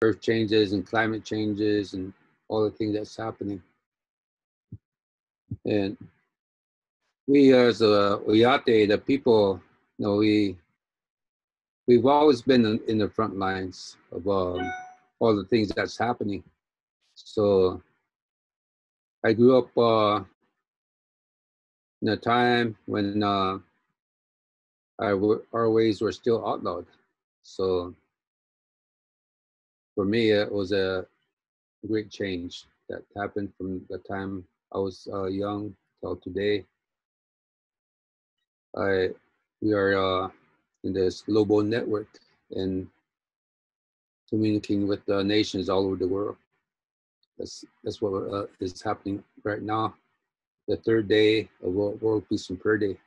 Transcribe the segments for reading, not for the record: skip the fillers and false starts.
earth changes and climate changes and all the things that's happening. And we as Oyate, the people, we've always been in the front lines of all the things that's happening. So I grew up in a time when our ways were still outlawed. So for me, it was a great change that happened from the time I was young till today. We are in this global network and communicating with nations all over the world. That's what is happening right now, the third day of World Peace and Prayer Day.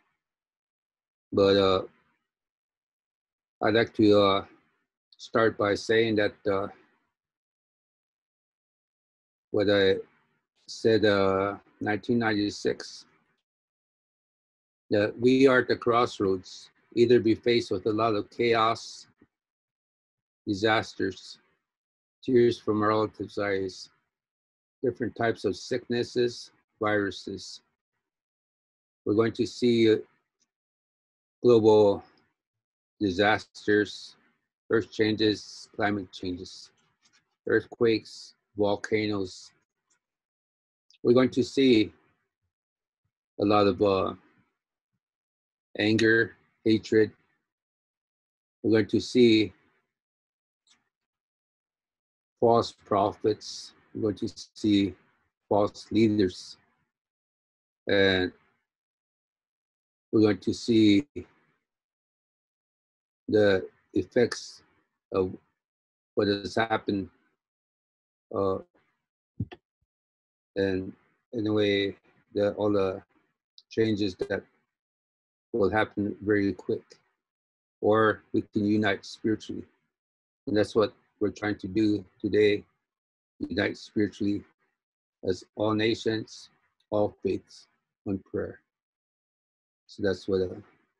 But I'd like to start by saying that what I said 1996, that we are at the crossroads, either be faced with a lot of chaos, disasters, tears from relatives' eyes, different types of sicknesses, viruses. We're going to see global disasters, earth changes, climate changes, earthquakes, volcanoes. We're going to see a lot of anger, hatred. We're going to see false prophets. We're going to see false leaders. And we're going to see the effects of what has happened and in a way, all the changes that will happen very quick, or we can unite spiritually. And that's what we're trying to do today, unite spiritually as all nations, all faiths, on prayer. So that's what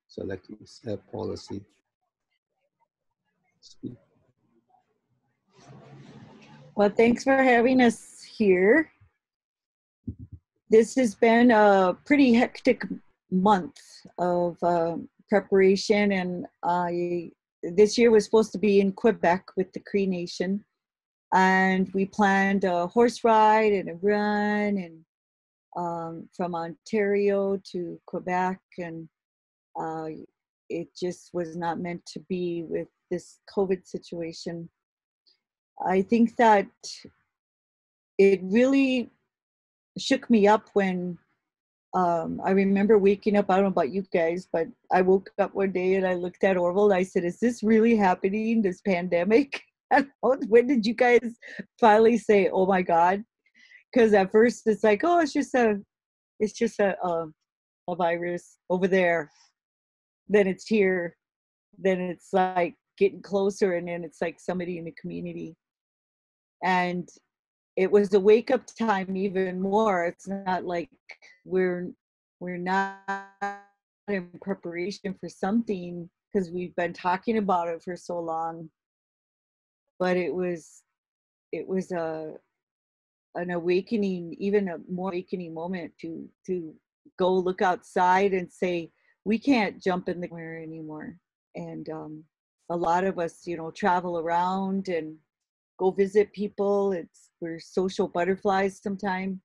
so I'd like to have policy speak. Well, thanks for having us here. This has been a pretty hectic month of preparation, and this year was supposed to be in Quebec with the Cree Nation, and we planned a horse ride and a run, and from Ontario to Quebec, and it just was not meant to be with this COVID situation. I think that it really shook me up when I remember waking up. I don't know about you guys, but I woke up one day and I looked at Orville. I said, "Is this really happening? This pandemic?" When did you guys finally say, "Oh my God"? Because at first it's like, "Oh, it's just a virus over there." Then it's here. Then it's like getting closer, and then it's like somebody in the community. And it was a wake up time even more. It's not like we're not in preparation for something because we've been talking about it for so long. But it was an awakening, even a more awakening moment to go look outside and say, we can't jump in the air anymore. And a lot of us, travel around and go visit people. We're social butterflies sometimes.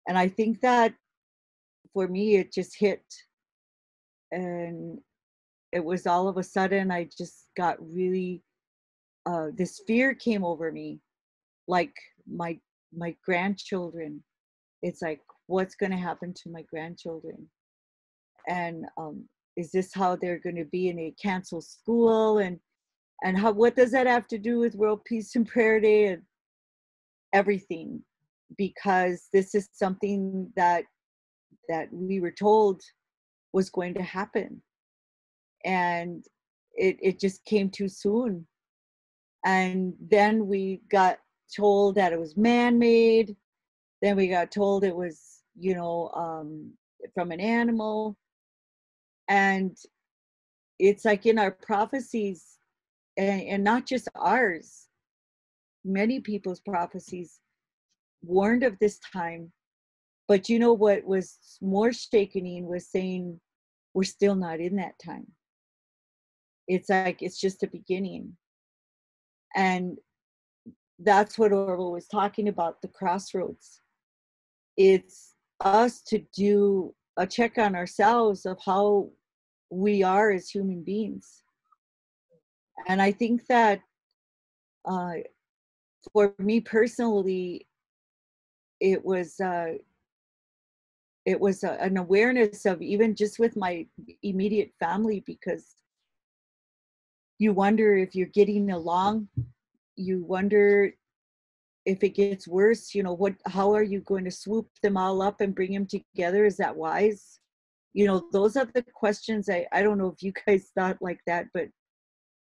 And I think that for me, it just hit. And it was all of a sudden, I just got really, this fear came over me, like my grandchildren. It's like, what's going to happen to my grandchildren? And is this how they're going to be? And they cancel school, and what does that have to do with World Peace and Prayer Day and everything? Because this is something that we were told was going to happen, and it just came too soon. And then we got told that it was man-made. Then we got told it was, from an animal. And it's like in our prophecies, and not just ours, many people's prophecies warned of this time. But you know what was more shaking was saying we're still not in that time. It's like it's just a beginning. And that's what Orwell was talking about, the crossroads. It's us to do a check on ourselves of how we are as human beings. And I think that uh, for me personally, it was an awareness of, even just with my immediate family, because you wonder if you're getting along. You wonder if it gets worse, how are you going to swoop them all up and bring them together? Is that wise? Those are the questions. I don't know if you guys thought like that, but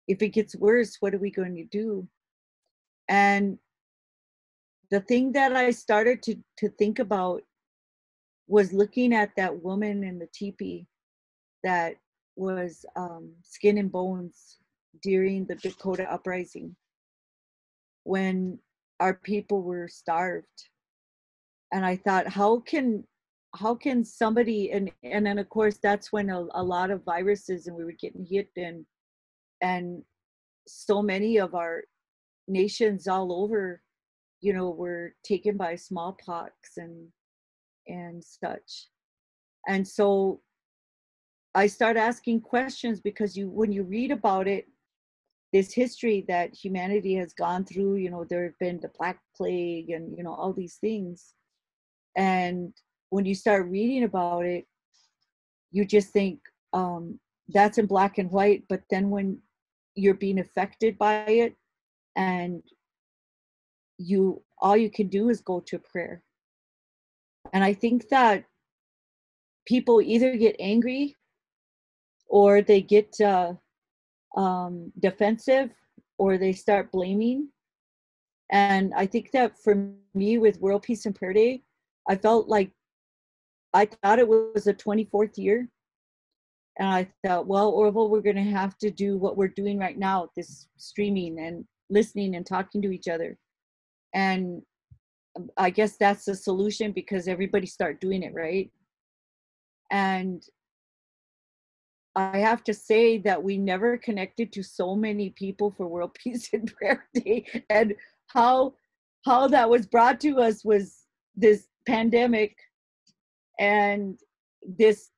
if it gets worse, what are we going to do? And the thing that I started to think about was looking at that woman in the teepee that was skin and bones during the Dakota uprising, when our people were starved. And I thought, how can somebody, and then of course that's when a lot of viruses, and we were getting hit, and so many of our nations all over, were taken by smallpox and such. And so I start asking questions, because when you read about it, this history that humanity has gone through, there have been the Black Plague and, all these things. And when you start reading about it, you just think that's in black and white. But then when you're being affected by it, and all you can do is go to prayer. And I think that people either get angry, or they get defensive, or they start blaming. And I think that for me, with World Peace and Prayer Day, I felt like I thought it was the 24th year. And I thought, well, Orville, we're going to have to do what we're doing right now, this streaming and listening and talking to each other. And I guess that's the solution, because everybody start doing it, right? And I have to say that we never connected to so many people for World Peace and Prayer Day. And how that was brought to us was this pandemic, and this,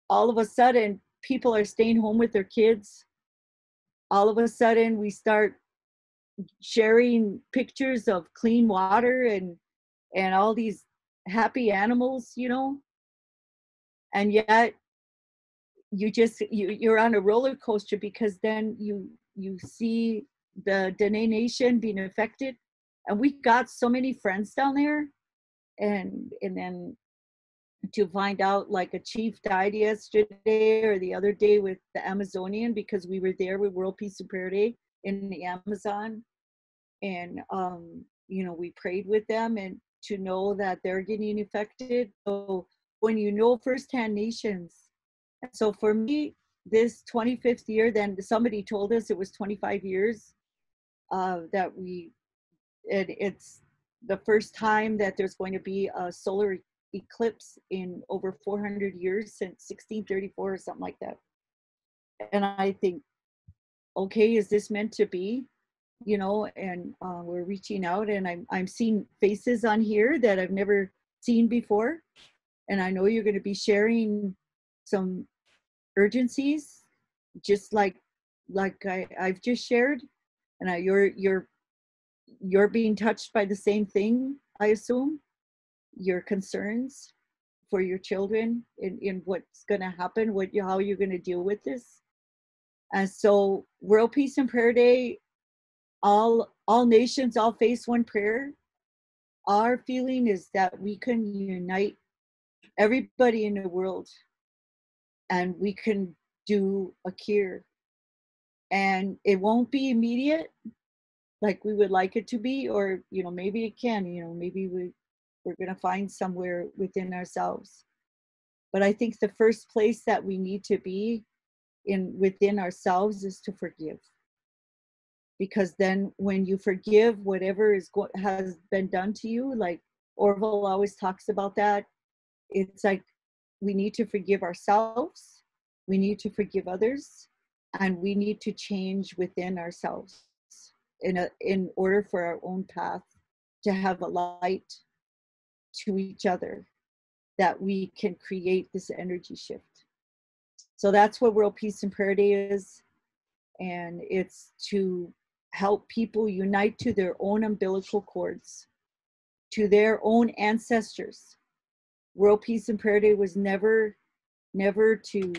all of a sudden, people are staying home with their kids. All of a sudden, we start sharing pictures of clean water and all these happy animals, and yet you're on a roller coaster, because then you see the Dene Nation being affected, and we got so many friends down there, and then to find out, like, a chief died yesterday or the other day with the Amazonian, because we were there with World Peace and Prayer Day in the Amazon, and we prayed with them, and to know that they're getting affected. So when firsthand nations. So for me, this 25th year, then somebody told us it was 25 years that it's the first time that there's going to be a solar eclipse in over 400 years, since 1634 or something like that. And I think, okay, is this meant to be? And we're reaching out, and I'm seeing faces on here that I've never seen before. And I know you're going to be sharing some urgencies, just like I've just shared, and you're being touched by the same thing, I assume, your concerns for your children in what's going to happen, how you're going to deal with this. And so World Peace and Prayer Day, all nations, all face one prayer. Our feeling is that we can unite everybody in the world, and we can do a cure. And it won't be immediate like we would like it to be, or maybe it can, maybe we're going to find somewhere within ourselves. But I think the first place that we need to be within ourselves is to forgive. because then when you forgive whatever has been done to you, like Orville always talks about that, it's like we need to forgive ourselves, we need to forgive others, and we need to change within ourselves in order for our own path to have a light to each other, that we can create this energy shift. So that's what World Peace and Prayer Day is. And it's to help people unite to their own umbilical cords, to their own ancestors. World Peace and Prayer Day was never to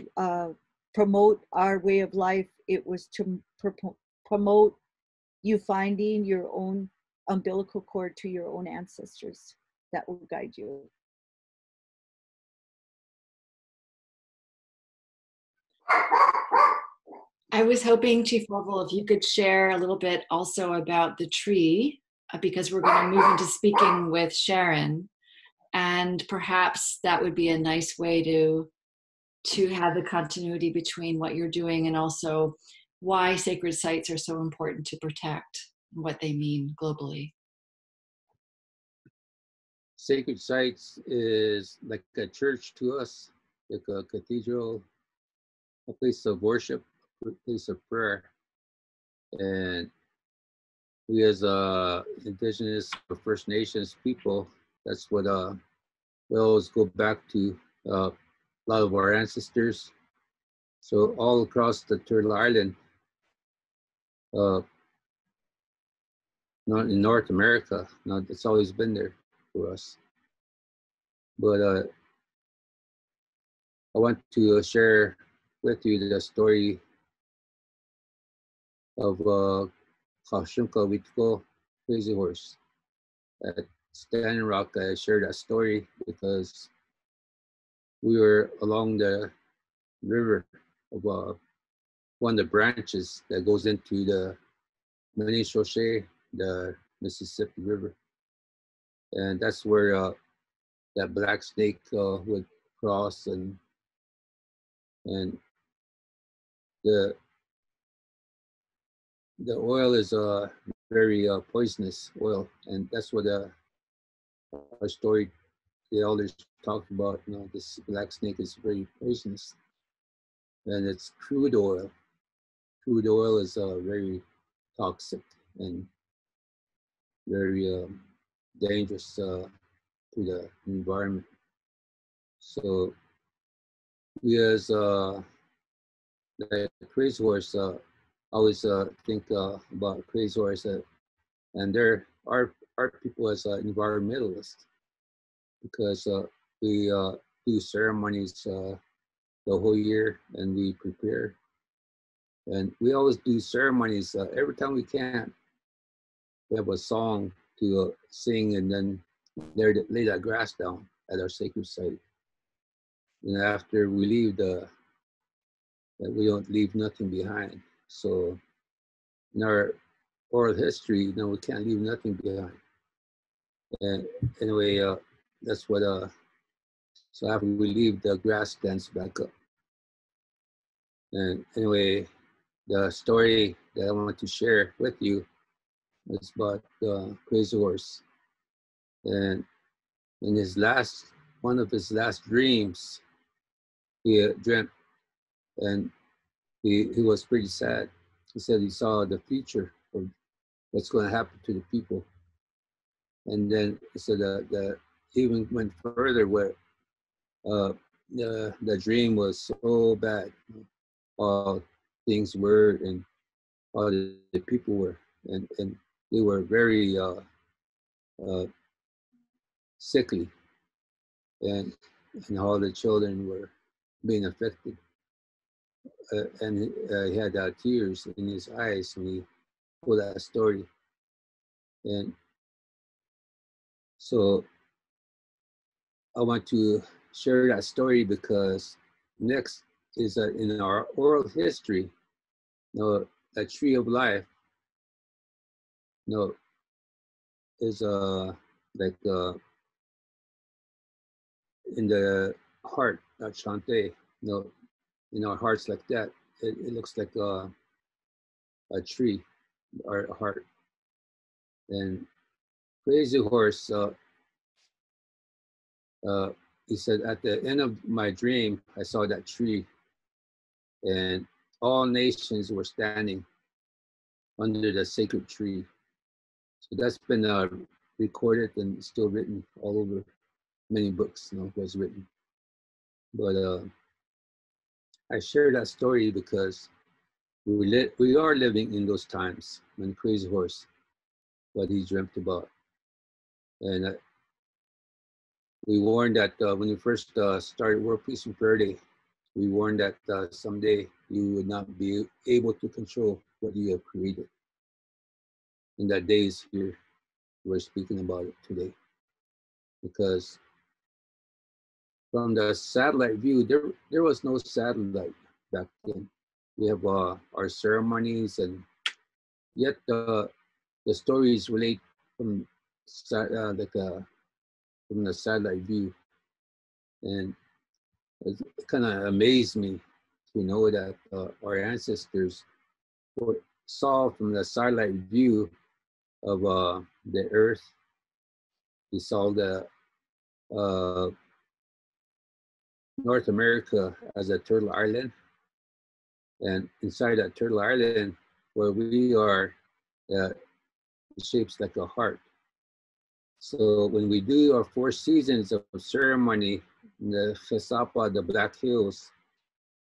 promote our way of life. It was to promote you finding your own umbilical cord to your own ancestors that will guide you. I was hoping, Chief Orville, if you could share a little bit also about the tree, because we're going to move into speaking with Sharon, and perhaps that would be a nice way to have the continuity between what you're doing and also why sacred sites are so important to protect and what they mean globally. Sacred sites is like a church to us, like a cathedral, a place of worship, a place of prayer. And we as Indigenous or First Nations people, that's what we always go back to a lot of our ancestors. So all across the Turtle Island, not in North America, it's always been there for us. But I want to share with you the story of Kashunka Witko, Crazy Horse. At Standing Rock, I shared that story because we were along the river of one of the branches that goes into the Many-Chauchet, the Mississippi River. And that's where that black snake would cross, and the oil is a very poisonous oil, and that's what our story, the elders talked about. You know, this black snake is very poisonous, and it's crude oil. Crude oil is very toxic and very dangerous to the environment. So we as the crazy horse always think about crazy horse, and there are people as environmentalists, because we do ceremonies the whole year, and we prepare, and we always do ceremonies every time we can. We have a song to sing, and then lay that grass down at our sacred site. And after we leave, that we don't leave nothing behind. So in our oral history, we can't leave nothing behind. And anyway, that's what. So after we leave, the grass stands back up. And anyway, the story that I want to share with you is about Crazy Horse. And in one of his last dreams, he dreamt, and he was pretty sad. He said he saw the future of what's going to happen to the people. And then he said that he even went further, where the dream was so bad, all things were, and all the people were, and they were very sickly, and all the children were being affected. And he had tears in his eyes when he told that story. And so I want to share that story because next is in our oral history, a tree of life, is like in the heart, that Shante, in our hearts like that. It looks like a tree. our heart. And Crazy Horse, he said, at the end of my dream, I saw that tree, and all nations were standing under the sacred tree. So that's been recorded and still written all over. Many books, was written. But I share that story because we are living in those times when Crazy Horse, what he dreamt about. And we warned that when we first started World Peace and Prayer Day, we warned that someday you would not be able to control what you have created. In that days here, we're speaking about it today. Because from the satellite view, there was no satellite back then. We have our ceremonies, and yet the stories relate from from the satellite view, and it kind of amazed me to know that our ancestors saw from the satellite view of the Earth. They saw the North America as a turtle island, and inside that turtle island, where we are, it shapes like a heart. So when we do our 4 seasons of ceremony in the Fesapa, the Black Hills,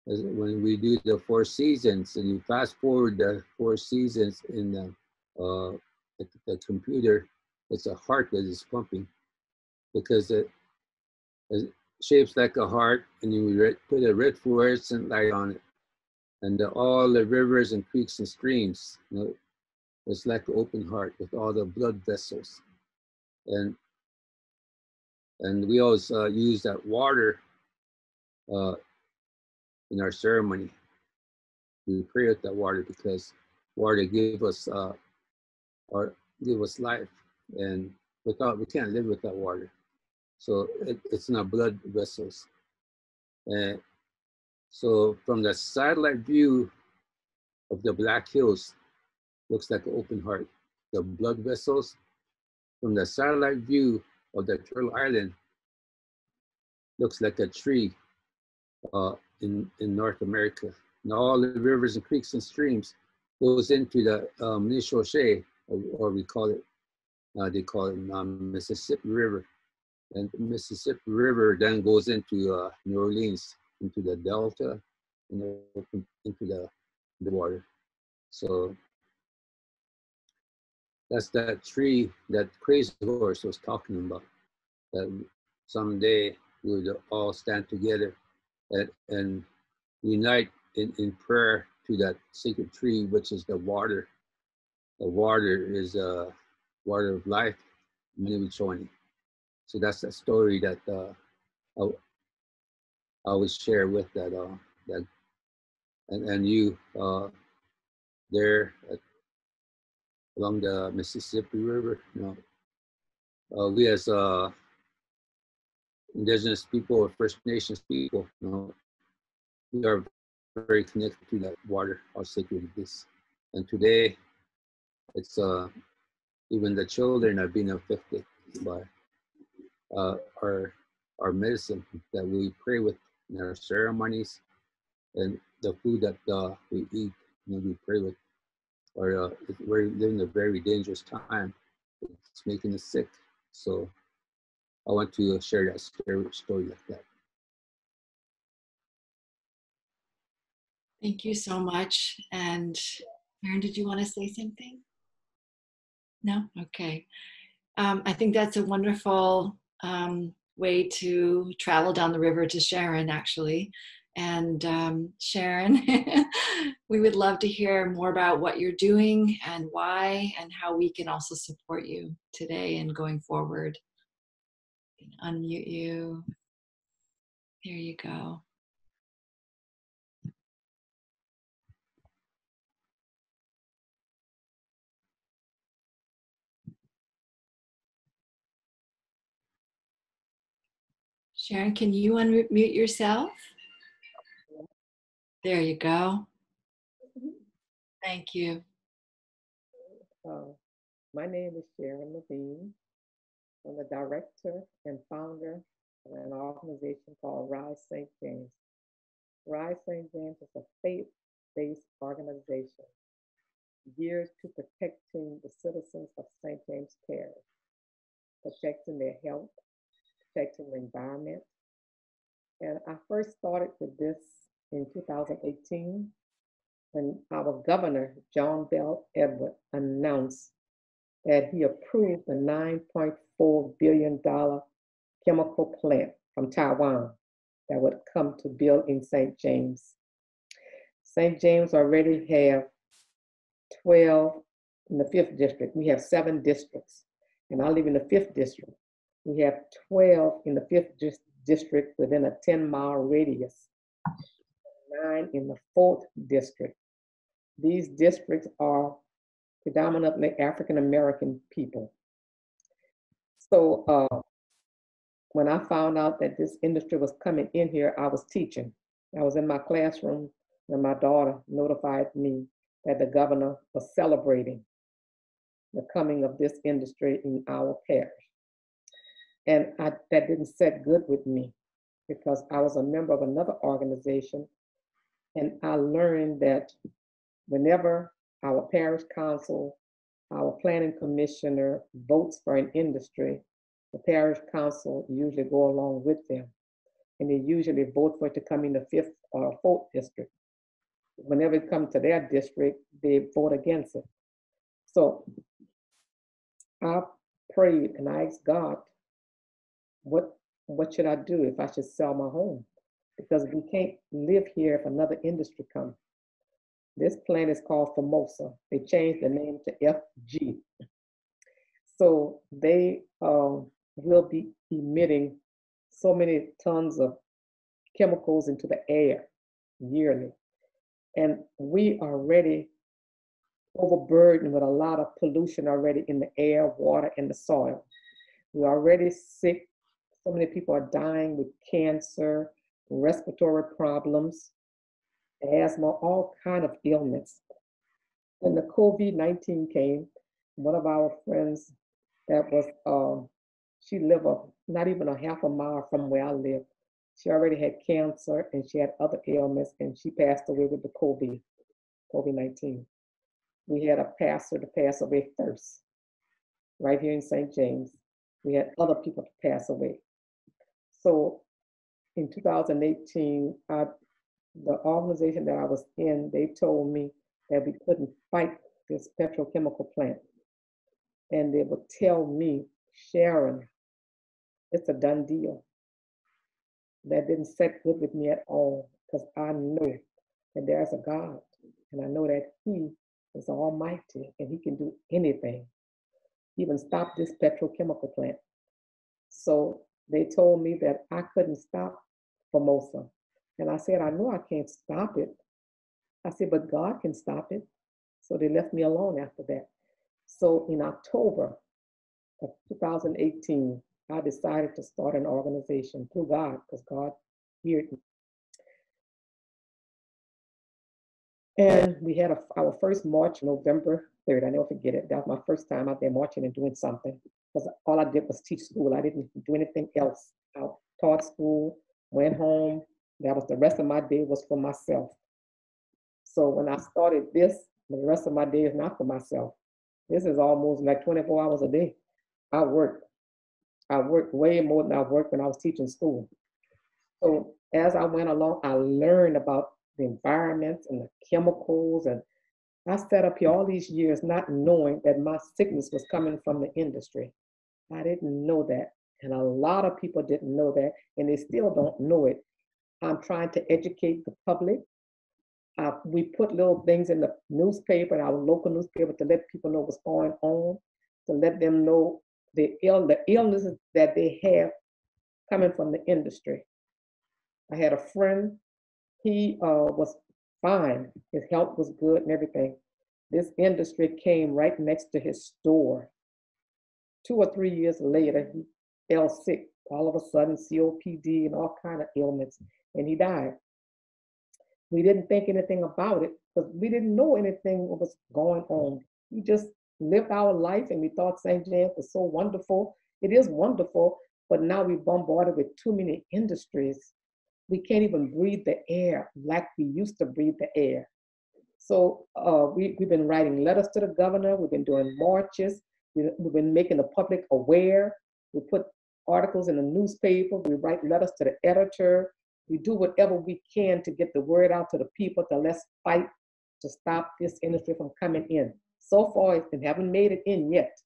when we do the 4 seasons, and you fast forward the 4 seasons in the computer, it's a heart that is pumping, because it shapes like a heart, and you put a red fluorescent light on it, and all the rivers and creeks and streams, it's like an open heart with all the blood vessels. And we always use that water in our ceremony. We pray with that water because water give us life, and we can't live without water. So it's in our blood vessels. And so from the satellite view of the Black Hills, looks like an open heart. The blood vessels from the satellite view of the Turtle Island looks like a tree in North America. And all the rivers and creeks and streams goes into the Mississippi, or we call it, they call it Mississippi River. And the Mississippi River then goes into New Orleans, into the Delta, into the water. So that's that tree that Crazy Horse was talking about, that someday we would all stand together and unite in prayer to that sacred tree, which is the water. The water is water of life, Miniwichoni. So that's the story that I always share with that and you there along the Mississippi River. We as indigenous people or First Nations people, we are very connected to that water, how sacred it is. And today, it's even the children are being affected by our medicine that we pray with in our ceremonies, and the food that we eat, we pray with. Or we're living a very dangerous time. It's making us sick. So I want to share that story like that. Thank you so much. And Sharon, did you want to say something? No? Okay. I think that's a wonderful way to travel down the river to Sharon, actually. And Sharon, we would love to hear more about what you're doing and why, and how we can also support you today and going forward. Unmute you. There you go. Sharon, can you unmute yourself? There you go. Thank you. Uh, my name is Sharon Levine. I'm the director and founder of an organization called Rise St. James. Rise St. James is a faith-based organization geared to protecting the citizens of St. James Parish, protecting their health, protecting the environment. And I first started with this in 2018 when our governor, John Bell Edward, announced that he approved the $9.4 billion chemical plant from Taiwan that would come to build in St. James. St. James already have 12 in the 5th district. We have 7 districts, and I live in the 5th district. We have 12 in the 5th district within a 10-mile radius, 9 in the 4th district. These districts are predominantly African American people. So when I found out that this industry was coming in here, I was teaching. I was in my classroom when my daughter notified me that the governor was celebrating the coming of this industry in our parish. And that didn't set good with me because I was a member of another organization, and I learned that whenever our parish council, our planning commissioner votes for an industry, the parish council usually go along with them, and they usually vote for it to come in the 5th or 4th district. Whenever it comes to their district, they vote against it. So I prayed and I asked God, what should I do if I should sell my home? Because we can't live here if another industry comes. This plant is called Formosa. They changed the name to FG. So they will be emitting so many tons of chemicals into the air yearly. And we are already overburdened with a lot of pollution already in the air, water, and the soil. We're already sick. So many people are dying with cancer, respiratory problems, asthma, all kind of ailments. When the COVID-19 came, one of our friends that was, she lived not even a half a mile from where I live. She already had cancer and she had other ailments, and she passed away with the COVID-19. We had a pastor to pass away first, right here in St. James. We had other people to pass away. So in 2018, the organization that I was in, they told me that we couldn't fight this petrochemical plant. And they would tell me, Sharon, it's a done deal. That didn't set good with me at all, because I know that there's a God, and I know that He is almighty and He can do anything, even stop this petrochemical plant. So they told me that I couldn't stop Formosa. And I said, I know I can't stop it. I said, but God can stop it. So they left me alone after that. So in October of 2018, I decided to start an organization through God, because God heard me. And we had our first march November 3rd. I never forget it. That was my first time out there marching and doing something, because all I did was teach school. I didn't do anything else. I taught school, went home. That was the rest of my day was for myself. So when I started this, the rest of my day is not for myself. This is almost like 24 hours a day. I work way more than I worked when I was teaching school. So as I went along, I learned about the environment and the chemicals. And I sat up here all these years not knowing that my sickness was coming from the industry. I didn't know that. And a lot of people didn't know that, and they still don't know it. I'm trying to educate the public. We put little things in the newspaper, our local newspaper, to let people know what's going on, to let them know the illnesses that they have coming from the industry. I had a friend, he was fine. His health was good and everything. This industry came right next to his store. 2 or 3 years later, he fell sick. All of a sudden, COPD and all kind of ailments, and he died. We didn't think anything about it because we didn't know anything was going on. We just lived our life and we thought St. James was so wonderful. It is wonderful, but now we're bombarded with too many industries. We can't even breathe the air like we used to breathe the air. So we've been writing letters to the governor. We've been doing marches. We've been making the public aware. We put articles in the newspaper. We write letters to the editor. We do whatever we can to get the word out to the people to let's fight to stop this industry from coming in. So far, it haven't made it in yet.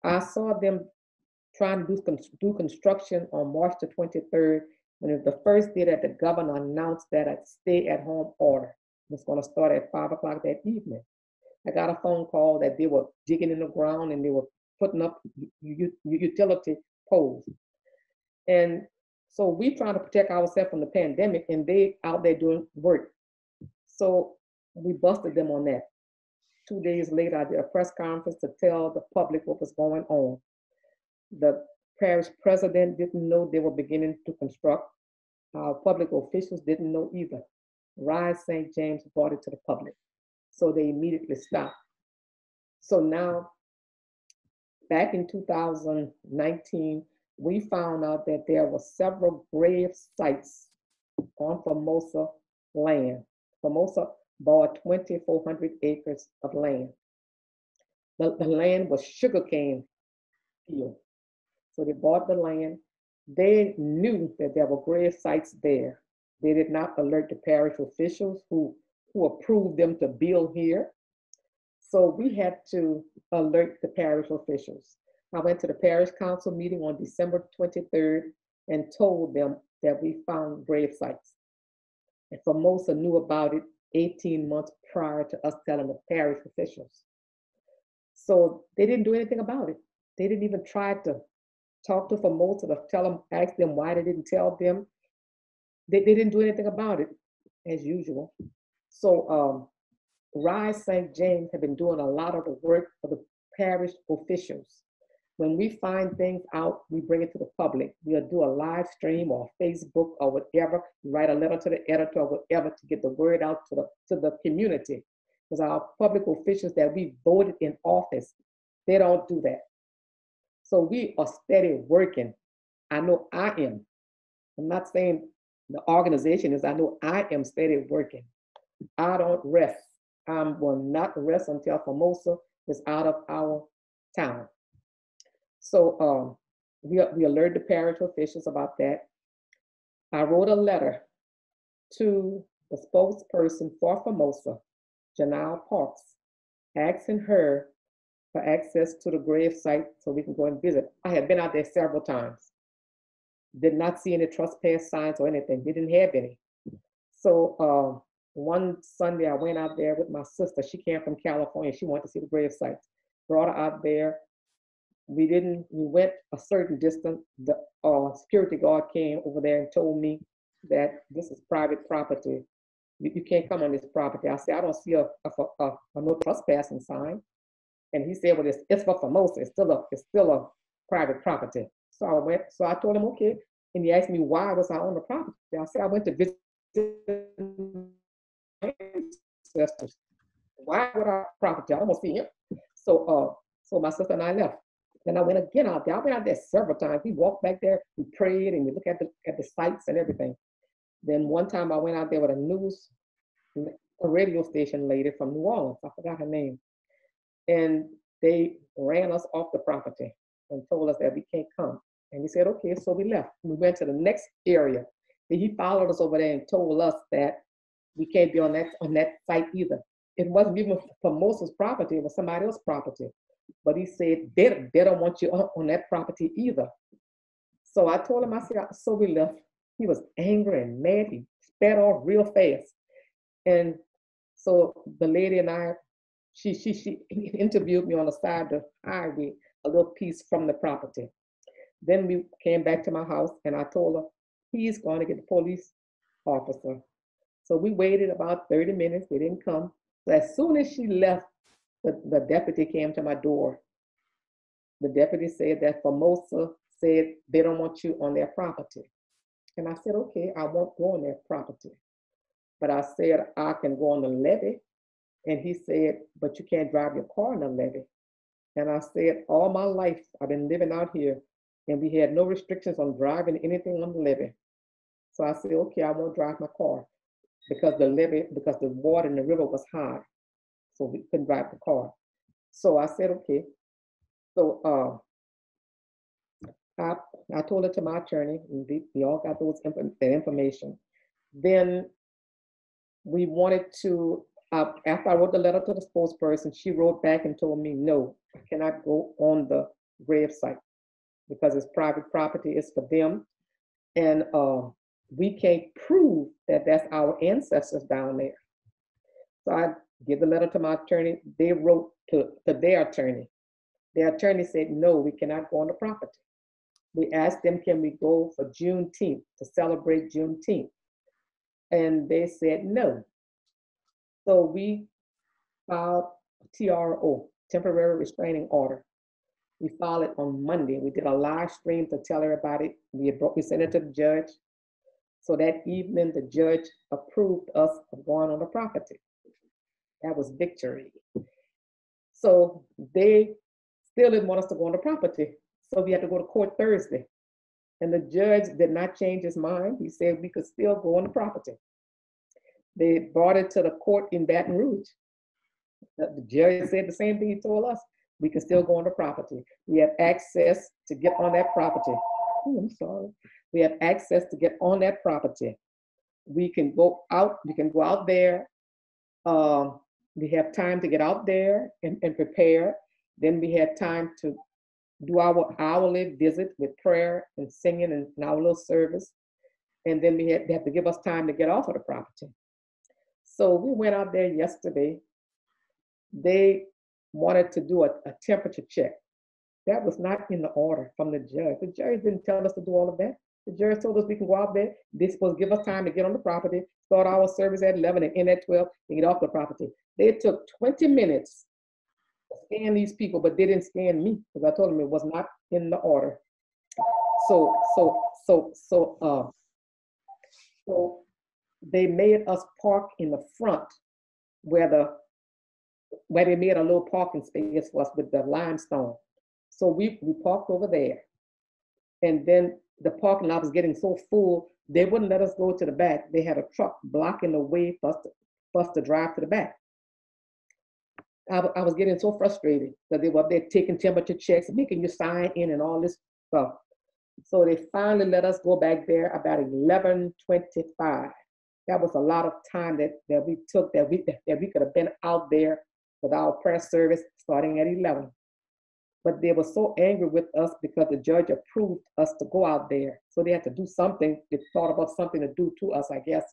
I saw them trying to do construction on March the 23rd, and it was the first day that the governor announced that a stay-at-home order was going to start at 5 o'clock that evening. I got a phone call that they were digging in the ground and they were putting up utility poles. And so we trying to protect ourselves from the pandemic, and they out there doing work. So we busted them on that. 2 days later, I did a press conference to tell the public what was going on. The parish president didn't know they were beginning to construct. Our public officials didn't know either. Rise St. James brought it to the public. So they immediately stopped. So now, back in 2019, we found out that there were several grave sites on Formosa land. Formosa bought 2,400 acres of land. The land was sugarcane field. So they bought the land. They knew that there were grave sites there. They did not alert the parish officials who approved them to build here. So we had to alert the parish officials. I went to the parish council meeting on December 23rd and told them that we found grave sites. And Formosa knew about it 18 months prior to us telling the parish officials. So they didn't do anything about it. They didn't even try to talk to Formosa to tell them, ask them why they didn't tell them. They didn't do anything about it, as usual. So Rise St. James have been doing a lot of the work for the parish officials. When we find things out, we bring it to the public. We'll do a live stream or Facebook or whatever, write a letter to the editor or whatever to get the word out to the community. Because our public officials that we voted in office, they don't do that. So we are steady working. I know I am. I'm not saying the organization is, I know I am steady working. I don't rest. I will not rest until Formosa is out of our town. So we alert the parish officials about that. I wrote a letter to the spokesperson for Formosa, Janelle Parks, asking her for access to the grave site so we can go and visit. I had been out there several times. Did not see any trespass signs or anything. They didn't have any. So one Sunday I went out there with my sister. She came from California. She wanted to see the grave sites. Brought her out there. We went a certain distance. The security guard came over there and told me that this is private property. You can't come on this property. I said, I don't see a no trespassing sign. And he said, well, it's for Formosa. It's still a private property. So I told him, okay. And he asked me why was I on the property. I said, I went to visit ancestors. Why would I property? I almost see him. So my sister and I left. Then I went again out there. I went out there several times. We walked back there, we prayed, and we looked at the sites and everything. Then one time I went out there with a radio station lady from New Orleans. I forgot her name. And they ran us off the property and told us that we can't come. And we said, okay, so we left. We went to the next area. Then he followed us over there and told us that we can't be on that site either. It wasn't even Formosa's property, it was somebody else's property. But he said, they don't want you on that property either. So I told him, I said, so we left. He was angry and mad. He sped off real fast. And so the lady and I, she interviewed me on the side of the highway, a little piece from the property. Then we came back to my house and I told her, he's going to get the police officer. So we waited about 30 minutes. They didn't come. So as soon as she left, the deputy came to my door. The deputy said that Formosa said they don't want you on their property. And I said, okay, I won't go on their property. But I said, I can go on the levee And he said, but you can't drive your car on the levee. And I said, all my life, I've been living out here, and we had no restrictions on driving anything on the levee. So I said, okay, I won't drive my car because because the water in the river was high. So we couldn't drive the car. So I said, okay. So I told it to my attorney, and we all got that information. Then we wanted to, after I wrote the letter to the spokesperson, she wrote back and told me, no, I cannot go on the grave site because it's private property, it's for them. And we can't prove that that's our ancestors down there. So I give the letter to my attorney. They wrote to their attorney. Their attorney said, no, we cannot go on the property. We asked them, can we go for Juneteenth, to celebrate Juneteenth? And they said no. So we filed TRO, temporary restraining order. We filed it on Monday. We did a live stream to tell everybody. We sent it to the judge. So that evening, the judge approved us of going on the property. That was victory. So they still didn't want us to go on the property. So we had to go to court Thursday. And the judge did not change his mind. He said we could still go on the property. They brought it to the court in Baton Rouge. The judge said the same thing he told us. We can still go on the property. We have access to get on that property. Oh, I'm sorry. We have access to get on that property. We can go out. We can go out there. We have time to get out there and prepare. Then we had time to do our hourly visit with prayer and singing and our little service. And then they had to give us time to get off of the property. So we went out there yesterday. They wanted to do a temperature check. That was not in the order from the judge. The judge didn't tell us to do all of that. The judge told us we can go out there. They're supposed to give us time to get on the property, start our service at 11 and end at 12 and get off the property. They took 20 minutes to scan these people, but they didn't scan me because I told them it was not in the order. So they made us park in the front where they made a little parking space for us with the limestone. So we parked over there. And then the parking lot was getting so full, they wouldn't let us go to the back. They had a truck blocking the way for us to drive to the back. I was getting so frustrated that they were up there taking temperature checks, making you sign in and all this stuff. So they finally let us go back there about 11:25. That was a lot of time that we took that we could have been out there with our prayer service starting at 11. But they were so angry with us because the judge approved us to go out there. So they had to do something. They thought about something to do to us, I guess.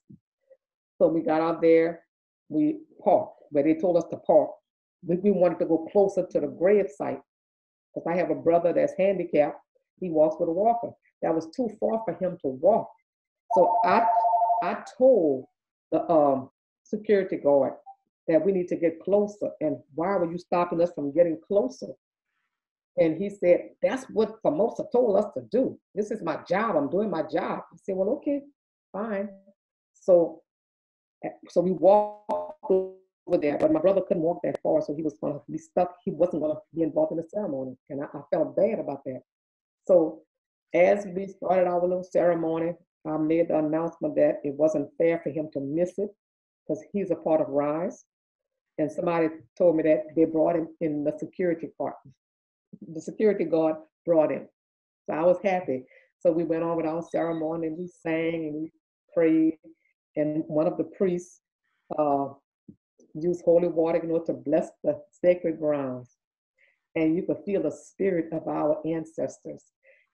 So we got out there, we parked where they told us to park. We wanted to go closer to the grave site because I have a brother that's handicapped. He walks with a walker. That was too far for him to walk. So I told the security guard that we need to get closer. And why were you stopping us from getting closer? And he said, that's what Formosa told us to do. This is my job. I'm doing my job. I said, well, okay, fine. So we walked over there, but my brother couldn't walk that far, so he was going to be stuck. He wasn't going to be involved in the ceremony. And I felt bad about that. So as we started our little ceremony, I made the announcement that it wasn't fair for him to miss it because he's a part of RISE. And somebody told me that they brought him in the security part. The security guard brought him. So I was happy. So we went on with our ceremony and we sang and we prayed. And one of the priests used holy water, to bless the sacred grounds. And you could feel the spirit of our ancestors.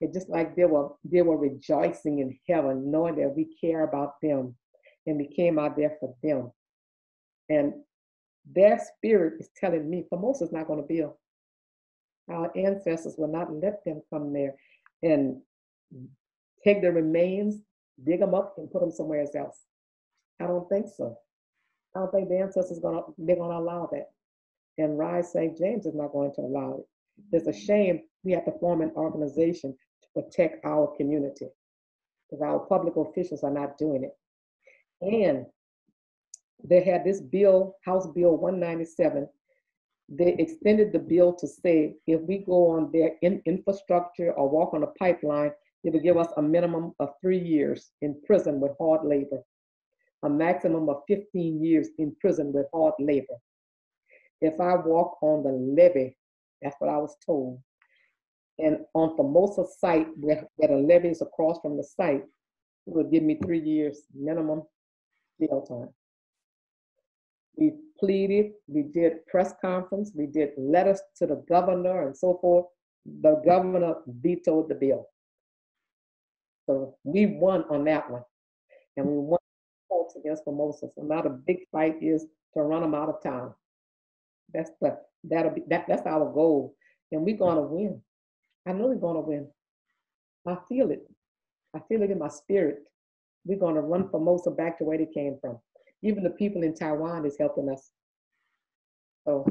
It's just like they were rejoicing in heaven, knowing that we care about them and we came out there for them. And their spirit is telling me, Formosa's not going to build. Our ancestors will not let them come there and take the remains, dig them up, and put them somewhere else. I don't think so. I don't think the ancestors they're gonna allow that. And Rise St. James is not going to allow it. It's a shame we have to form an organization to protect our community because our public officials are not doing it. And they had this bill, House Bill 197. They extended the bill to say if we go on their infrastructure or walk on a pipeline, it would give us a minimum of 3 years in prison with hard labor, a maximum of 15 years in prison with hard labor. If I walk on the levee, that's what I was told, and on Formosa site, where the levee is across from the site, it would give me 3 years minimum jail time. We pleaded, we did press conference, we did letters to the governor and so forth. The governor vetoed the bill. So we won on that one. And we won courts against Formosa. So now the big fight is to run them out of town. That's our goal. And we're gonna win. I know we're gonna win. I feel it. I feel it in my spirit. We're gonna run Formosa back to where they came from. Even the people in Taiwan is helping us. So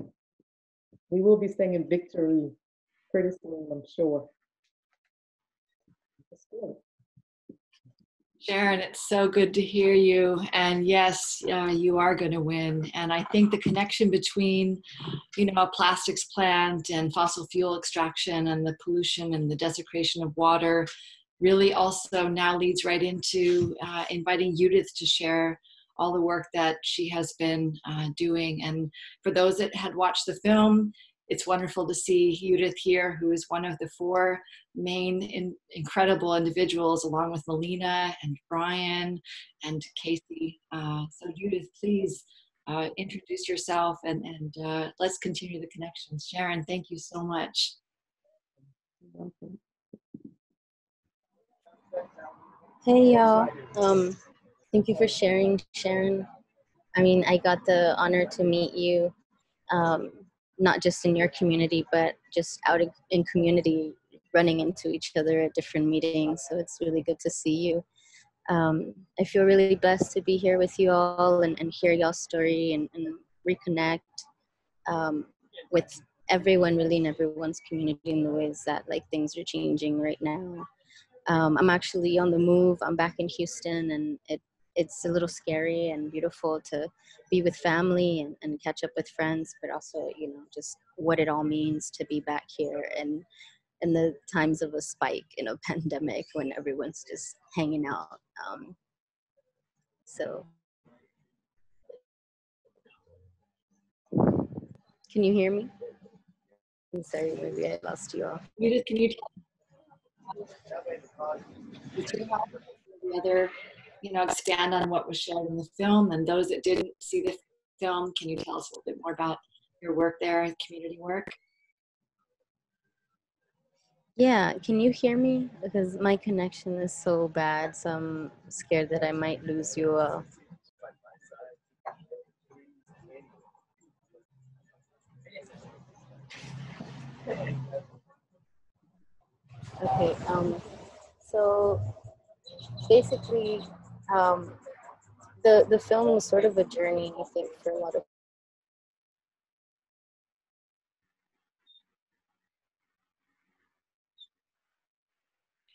we will be singing victory pretty soon, I'm sure. Sharon, it's so good to hear you. And yes, you are going to win. And I think the connection between, a plastics plant and fossil fuel extraction and the pollution and the desecration of water really also now leads right into inviting Judith to share all the work that she has been doing. And for those that had watched the film, it's wonderful to see Judith here, who is one of the 4 main incredible individuals, along with Melina and Brian and Casey. So Judith, please introduce yourself and let's continue the connections. Sharon, thank you so much. Hey y'all, thank you for sharing, Sharon. I mean, I got the honor to meet you, not just in your community, but just out in community, running into each other at different meetings. So it's really good to see you. I feel really blessed to be here with you all and hear y'all's story and reconnect with everyone really in everyone's community in the ways that like things are changing right now. I'm actually on the move. I'm back in Houston, and it's a little scary and beautiful to be with family and catch up with friends, but also, just what it all means to be back here and in the times of a spike in a pandemic when everyone's just hanging out. So can you hear me? I'm sorry, maybe I lost you all. Judith, can you expand on what was shared in the film, and those that didn't see the film, can you tell us a little bit more about your work there, community work? Yeah, can you hear me? Because my connection is so bad, so I'm scared that I might lose you all. Okay, so basically, the film was sort of a journey, I think, for a lot of.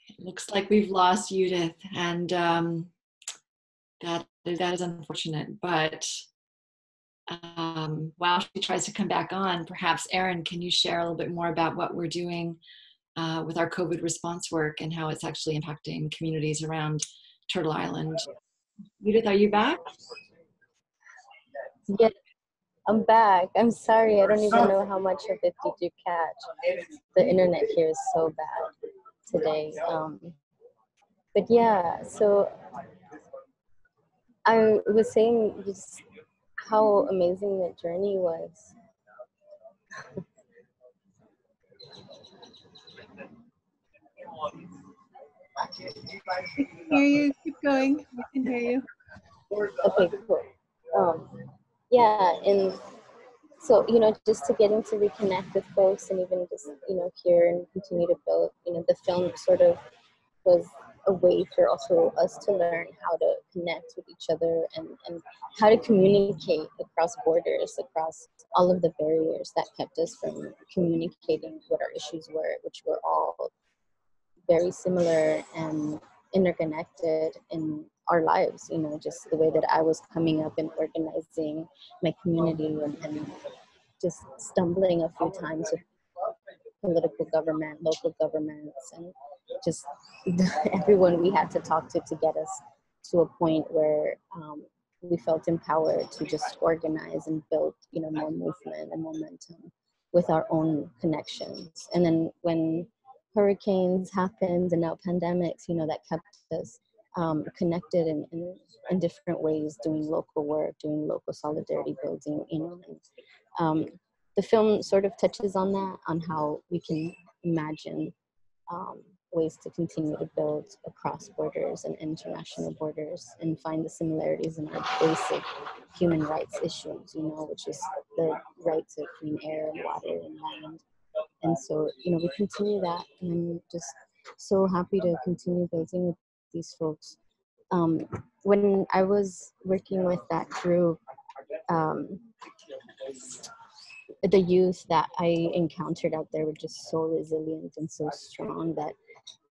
It looks like we've lost Judith, and that is unfortunate. But while she tries to come back on, perhaps Erin, can you share a little bit more about what we're doing with our COVID response work and how it's actually impacting communities around Turtle Island? Judith, are you back? Yeah, I'm back. I'm sorry. I don't even know how much of it did you catch. The internet here is so bad today. But yeah, so I was saying just how amazing that journey was. I can hear you. Keep going. I can hear you. Okay, cool. Yeah, and so, just to get into reconnect with folks and even just, hear and continue to build, the film sort of was a way for also us to learn how to connect with each other and how to communicate across borders, across all of the barriers that kept us from communicating what our issues were, which were all very similar and interconnected in our lives, you know, just the way that I was coming up and organizing my community, and just stumbling a few times with political government, local governments, and just everyone we had to talk to get us to a point where we felt empowered to just organize and build, you know, more movement and momentum with our own connections. And then when hurricanes happened and now pandemics, you know, that kept us connected in different ways, doing local work, doing local solidarity building, you know. And the film sort of touches on that, on how we can imagine ways to continue to build across borders and international borders, and find the similarities in our basic human rights issues, you know, which is the right to clean air and water and land. And so, you know, we continue that, and I'm just so happy to continue building with these folks. When I was working with that crew, the youth that I encountered out there were just so resilient and so strong that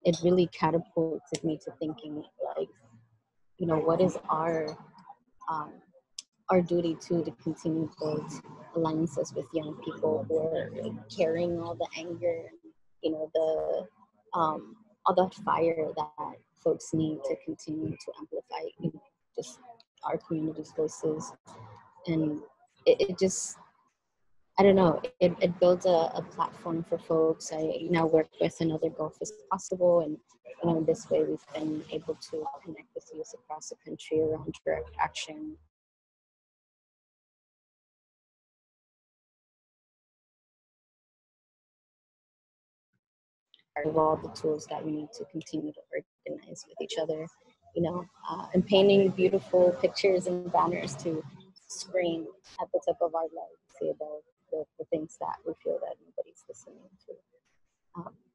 it really catapulted me to thinking, like, you know, what is our duty to continue to build alliances with young people who are carrying all the anger, you know, the all that fire that folks need to continue to amplify, you know, just our community's voices. And it just, I don't know, it builds a platform for folks. I now work with Another Gulf is Possible, and you know, this way we've been able to connect with youth across the country around direct action. Of all the tools that we need to continue to organize with each other, you know, and painting beautiful pictures and banners to scream at the top of our lungs about the things that we feel that nobody's listening to.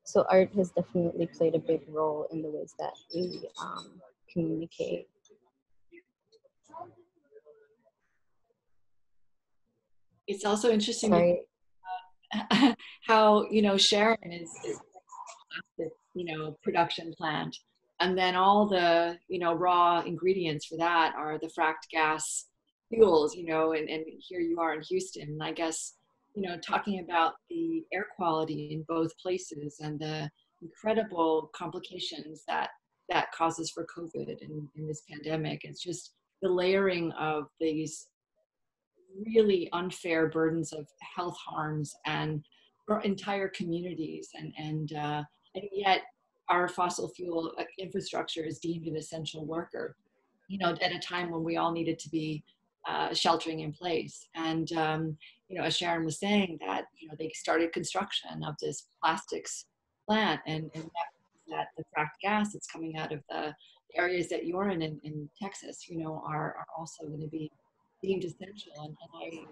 So art has definitely played a big role in the ways that we communicate. It's also interesting Sorry. how, you know, Sharon is this, you know, production plant, and then all the, you know, raw ingredients for that are the fracked gas fuels, you know, and here you are in Houston, and I guess, you know, talking about the air quality in both places and the incredible complications that causes for COVID in this pandemic. It's just the layering of these really unfair burdens of health harms and for entire communities, and yet our fossil fuel infrastructure is deemed an essential worker, you know, at a time when we all needed to be sheltering in place. And you know, as Sharon was saying, that, you know, they started construction of this plastics plant, and that the fracked gas that's coming out of the areas that you're in Texas, you know, are also going to be deemed essential. And it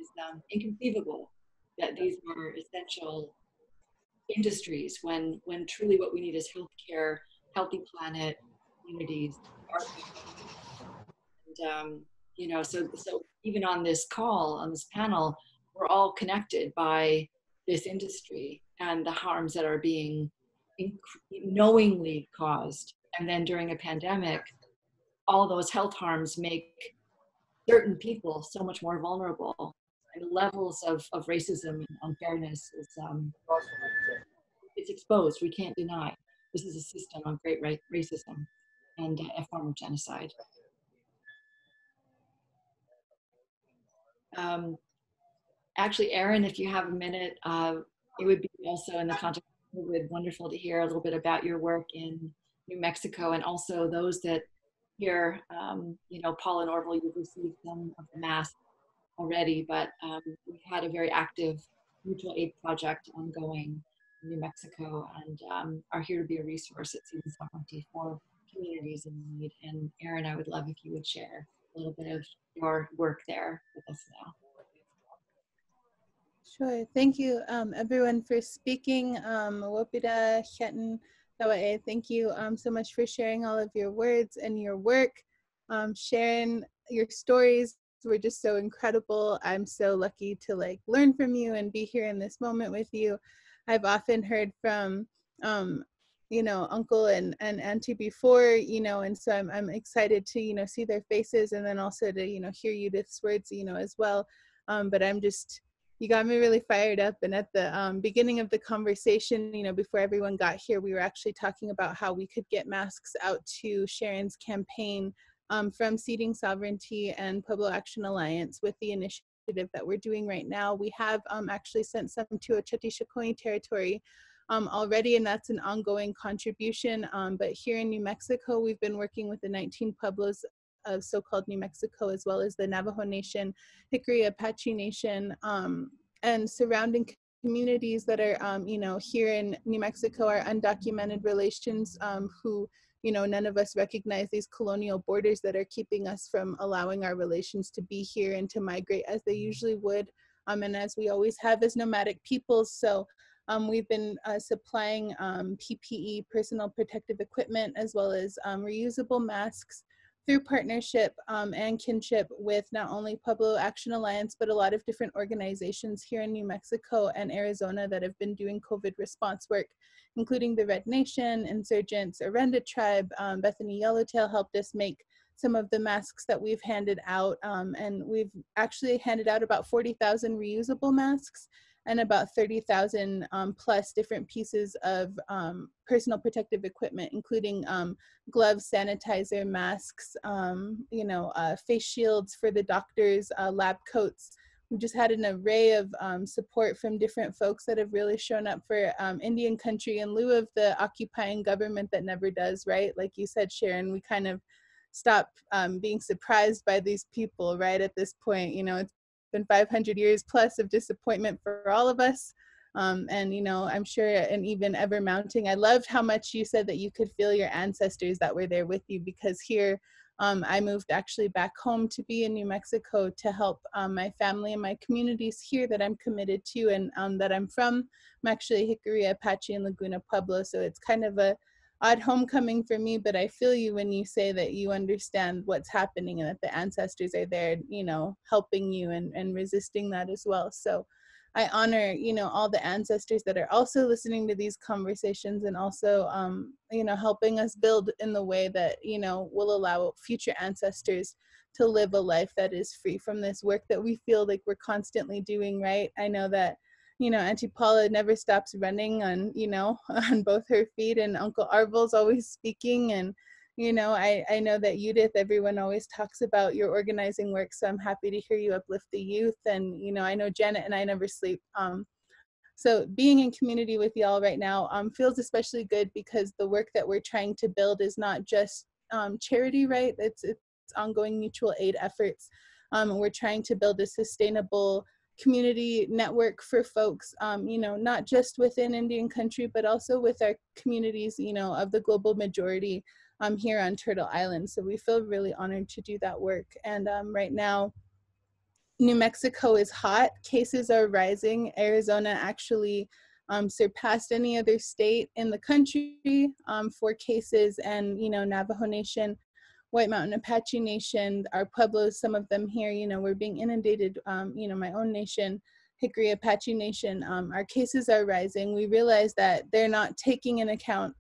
is inconceivable that these are essential industries when truly what we need is healthcare, healthy planet, communities, art. And you know, so even on this call, on this panel, we're all connected by this industry and the harms that are being knowingly caused. And then during a pandemic, all those health harms make certain people so much more vulnerable, and the levels of racism and unfairness is it's exposed. We can't deny this is a system of great racism and a form of genocide. Actually, Erin, if you have a minute, it would be also in the context of COVID, wonderful to hear a little bit about your work in New Mexico, and also those that here, you know, Paul and Orville, you've received some of the masks already, but we've had a very active mutual aid project ongoing in New Mexico, and are here to be a resource at Season Sovereignty for communities in need. And Erin, I would love if you would share a little bit of your work there with us now. Sure. Thank you, everyone, for speaking. Wopida, Chetan, Tawae, thank you so much for sharing all of your words and your work. Sharon, your stories were just so incredible. I'm so lucky to like learn from you and be here in this moment with you. I've often heard from, you Uncle and Auntie before, and so I'm excited to, see their faces, and then also to, hear Judith's words, as well. But you got me really fired up. And at the beginning of the conversation, before everyone got here, we were actually talking about how we could get masks out to Sharon's campaign from Seeding Sovereignty and Pueblo Action Alliance with the initiative that we're doing right now. We have actually sent some to Ochotee territory already, and that's an ongoing contribution. But here in New Mexico, we've been working with the 19 pueblos of so-called New Mexico, as well as the Navajo Nation, Hickory Apache Nation, and surrounding communities that are, here in New Mexico are undocumented relations who, none of us recognize these colonial borders that are keeping us from allowing our relations to be here and to migrate as they usually would, and as we always have as nomadic peoples. So we've been supplying PPE, personal protective equipment, as well as reusable masks through partnership and kinship with not only Pueblo Action Alliance, but a lot of different organizations here in New Mexico and Arizona that have been doing COVID response work, including the Red Nation, Insurgents, Arenda Tribe. Bethany Yellowtail helped us make some of the masks that we've handed out. And we've actually handed out about 40,000 reusable masks and about 30,000 plus different pieces of personal protective equipment, including gloves, sanitizer, masks, face shields for the doctors, lab coats. We've just had an array of support from different folks that have really shown up for Indian country in lieu of the occupying government that never does, right? Like you said, Sharon, we kind of stop being surprised by these people, right? At this point, it's been 500 years plus of disappointment for all of us. And, I'm sure, and even ever mounting. I loved how much you said that you could feel your ancestors that were there with you, because here, I moved actually back home to be in New Mexico to help my family and my communities here that I'm committed to and that I'm from. I'm actually Hickory Apache and Laguna Pueblo, so it's kind of a odd homecoming for me, but I feel you when you say that you understand what's happening and that the ancestors are there, helping you and resisting that as well. So I honor, all the ancestors that are also listening to these conversations and also, helping us build in the way that, will allow future ancestors to live a life that is free from this work that we feel like we're constantly doing, right? I know that, Auntie Paula never stops running on, on both her feet, and Uncle Arvel's always speaking. And, I know that Judith, everyone always talks about your organizing work. So I'm happy to hear you uplift the youth. And, I know Janet and I never sleep. So being in community with y'all right now feels especially good, because the work that we're trying to build is not just charity, right? It's ongoing mutual aid efforts. We're trying to build a sustainable community network for folks, not just within Indian country, but also with our communities, of the global majority here on Turtle Island. So we feel really honored to do that work. And right now, New Mexico is hot. Cases are rising. Arizona actually surpassed any other state in the country for cases. And, Navajo Nation, White Mountain Apache Nation, our pueblos, some of them here, we're being inundated, my own nation, Hickory Apache Nation, our cases are rising. We realize that they're not taking into account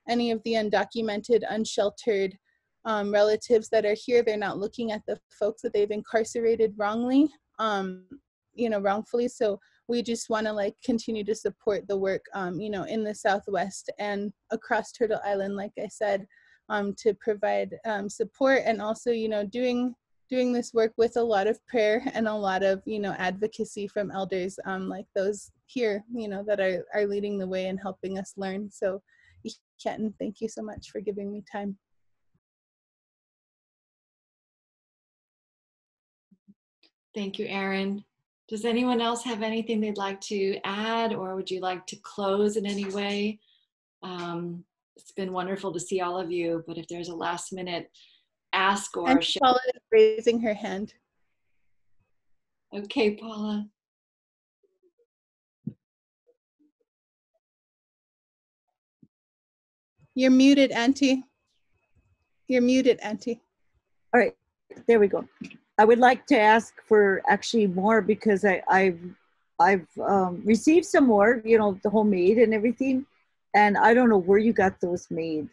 any of the undocumented, unsheltered relatives that are here. They're not looking at the folks that they've incarcerated wrongly, wrongfully. So we just want to continue to support the work, in the Southwest and across Turtle Island, like I said, to provide support, and also, doing this work with a lot of prayer and a lot of, advocacy from elders like those here, that are leading the way and helping us learn. So, Ketan, thank you so much for giving me time. Thank you, Erin. Does anyone else have anything they'd like to add, or would you like to close in any way? It's been wonderful to see all of you, but if there's a last minute ask or Paula is raising her hand. Okay, Paula. You're muted, Auntie. You're muted, Auntie. All right, there we go. I would like to ask for actually more, because I've received some more, the homemade and everything, and I don't know where you got those made,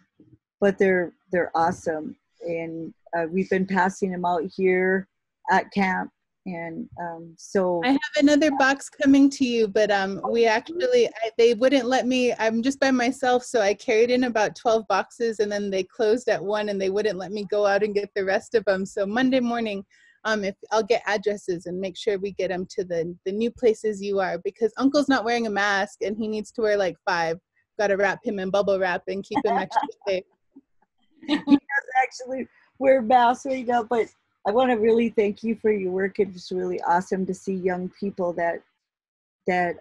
but they're awesome. And we've been passing them out here at camp. And so I have another box coming to you, but we actually, they wouldn't let me, I'm just by myself, so I carried in about 12 boxes, and then they closed at 1, and they wouldn't let me go out and get the rest of them. So Monday morning, if I'll get addresses and make sure we get them to the new places you are, because Uncle's not wearing a mask, and he needs to wear like 5. Got to wrap him in bubble wrap and keep him extra safe. he does actually wear masks right now, but I want to really thank you for your work. It's really awesome to see young people that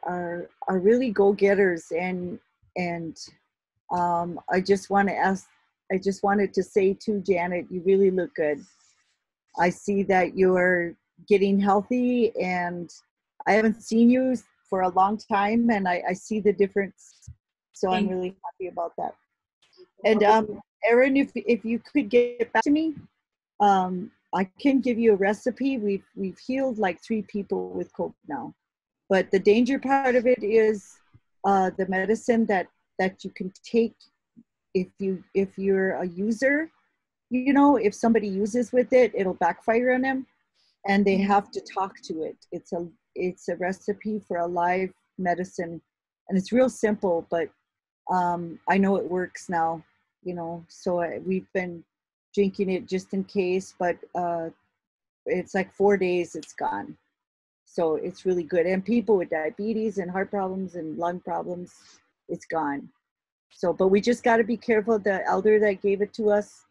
are really go-getters, and I just wanted to say to Janet, you really look good. I see that you're getting healthy, and I haven't seen you for a long time, and I see the difference. So I'm really happy about that. And Erin, if you could get back to me, I can give you a recipe. We've healed like 3 people with COVID now, but the danger part of it is the medicine that you can take if you're a user. You know, if somebody uses with it, it'll backfire on them, and they have to talk to it. It's a recipe for a live medicine, and it's real simple, but I know it works now. You know, so we've been drinking it just in case, but it's like 4 days it's gone. So it's really good. And people with diabetes and heart problems and lung problems, it's gone. So, but we just got to be careful. The elder that gave it to us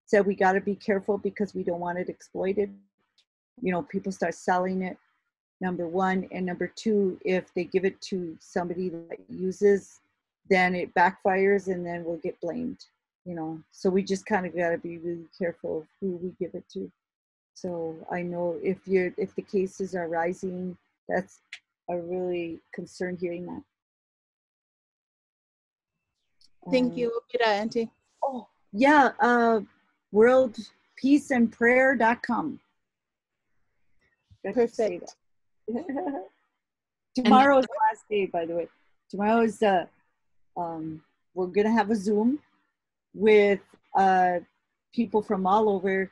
said we got to be careful because we don't want it exploited. You know, people start selling it, number 1. And number 2, if they give it to somebody that uses, then it backfires and then we'll get blamed, you know. So we just kind of got to be really careful of who we give it to. So I know if the cases are rising, that's a really concern hearing that. Thank you, Opira, Auntie. Oh, yeah, worldpeaceandprayer.com. Perfect. Tomorrow is the last day, by the way. Tomorrow is we're gonna have a Zoom with people from all over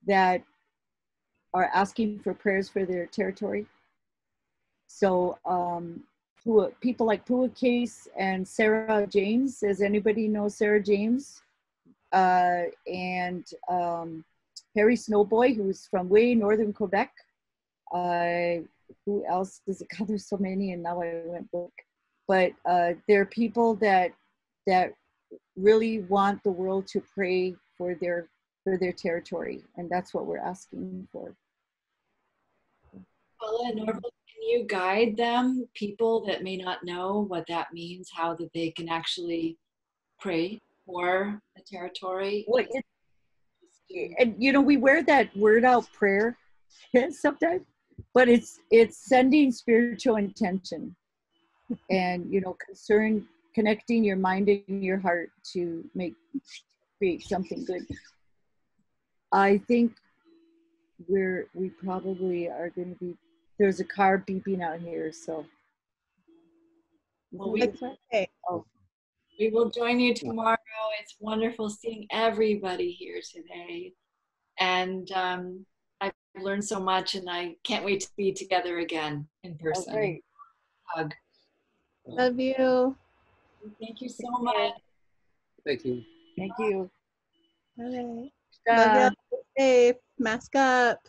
that are asking for prayers for their territory. So people like Pua Case and Sarah James. Does anybody know Sarah James? And Harry Snowboy, who's from way northern Quebec. Who else does it? God, there's so many, and now I went book. But there are people that really want the world to pray for their territory, and that's what we're asking for. Paula, Norval, can you guide them, people that may not know what that means, how that they can actually pray for the territory? Well, and you know, we wear that word out, prayer, sometimes, but it's sending spiritual intention, and you know, connecting your mind and your heart to create something good. I think we probably are going to be. There's a car beeping out here, so. Well, we will join you tomorrow. It's wonderful seeing everybody here today. And I've learned so much, and I can't wait to be together again in person. Great. Hug. Love you. Thank you so much. Thank you. Thank you. All right. Love y'all. Stay safe. Mask up.